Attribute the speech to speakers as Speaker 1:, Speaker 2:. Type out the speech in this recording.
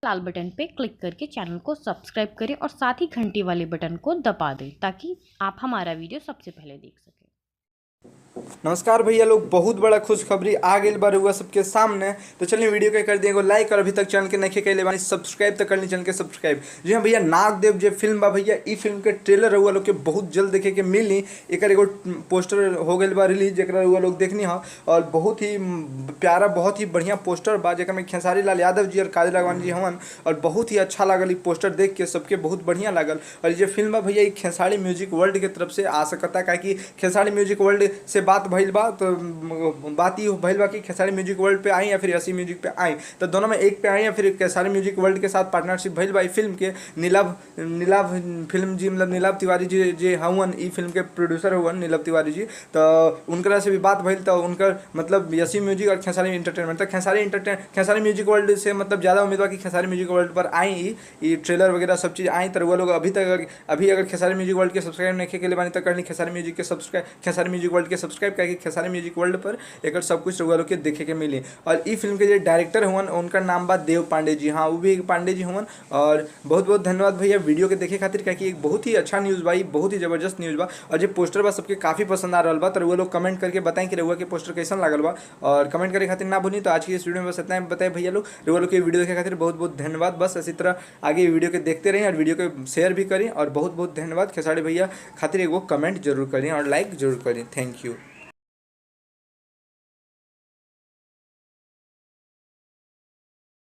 Speaker 1: लाल button पे click करके channel को subscribe करें और साथ ही घंटी वाले बटन को दबा दें ताकि आप हमारा वीडियो सबसे पहले देख सकें।
Speaker 2: नमस्कार भैया लोग, बहुत बड़ा खुशखबरी आ गई बा रउआ सबके सामने। तो चलिए वीडियो के कर दिए लाइक और अभी तक चैनल के नहीं कैले बानी सब्सक्राइब तो कर ली चैनल के सब्सक्राइब। जी हाँ भैया, नागदेव जो फिल्म बा भैया, ई फिल्म के ट्रेलर रउआ लोग के बहुत जल्द देखे के मिली। एक एगो पोस्टर हो गई बा रिलीज, जरा रउआ लोग देखनी है और बहुत ही प्यारा, बहुत ही बढ़िया पोस्टर बा जेकर में खेसारी लाल यादव जी और काजल राघवानी जी हवन और बहुत ही अच्छा लागल। ई पोस्टर देख के सबके बहुत बढ़िया लागल। और ये फिल्म बा भैया खेसारी म्यूजिक वर्ल्ड के तरफ से आ सकता है कि खेसारी म्यूजिक वर्ल्ड से बात भइल बा, तो बात ही भइल बा कि खेसारी म्यूजिक वर्ल्ड पे आई या फिर एसी म्यूजिक पे आई, तो दोनों में एक पे आई या फिर खेसारी म्यूजिक वर्ल्ड के साथ पार्टनरशिप भइल बा। फिल्म के नीलाभ फिल्म जी, मतलब नीलाभ तिवारी जी जे हवन ई फिल्म के प्रोड्यूसर हुवन नीलाभ तिवारी जी, तो उनकरा से भी बात भइल। तो उनकर मतलब एसी म्यूजिक और खेसारी एंटरटेनमेंट, तो खेसारी म्यूजिक वर्ल्ड से मतलब ज़्यादा उम्मीद बा कि खेसारी म्यूजिक वर्ल्ड पर आई ई ट्रेलर वगैरह सब चीज़ आई। तो वो लोग अभी अगर खेसारी म्यूजिक वर्ल्ड के सब्सक्राइब नहीं के लिए बानी तो करनी खेसारी म्यूजिक वर्ल्ड के सब्सक्राइब करके खेसारी म्यूजिक वर्ल्ड पर एक सब कुछ रउआ लोग के देखे के मिली। और ई फिल्म के जो डायरेक्टर हुवन उनका नाम बा देव पांडे जी। हाँ, वो भी एक पांडे जी हुवन। और बहुत बहुत धन्यवाद भैया वीडियो के देखे खातिर, क्योंकि एक बहुत ही अच्छा न्यूज़ बा, बहुत ही जबरदस्त न्यूज़ बा। और जो पोस्टर बा सबके काफ़ी पसंद आ रहा बा। तो रउआ लोग कमेंट करके बताएं कि रउआ के पोस्टर कैसा लागल बा, और कमेंट करे खातिर ना भूली। तो आज की इस वीडियो में बस इतना बताए भैया लोग। रउआ लोग के वीडियो देखे खातिर बहुत बहुत धन्यवाद। बस इसी तरह आगे वीडियो के देखते रहें और वीडियो को शेयर भी करें। और बहुत बहुत धन्यवाद। खेसारी भैया खातिर एगो कमेंट जरूर करें और लाइक जरूर करें। Thank you.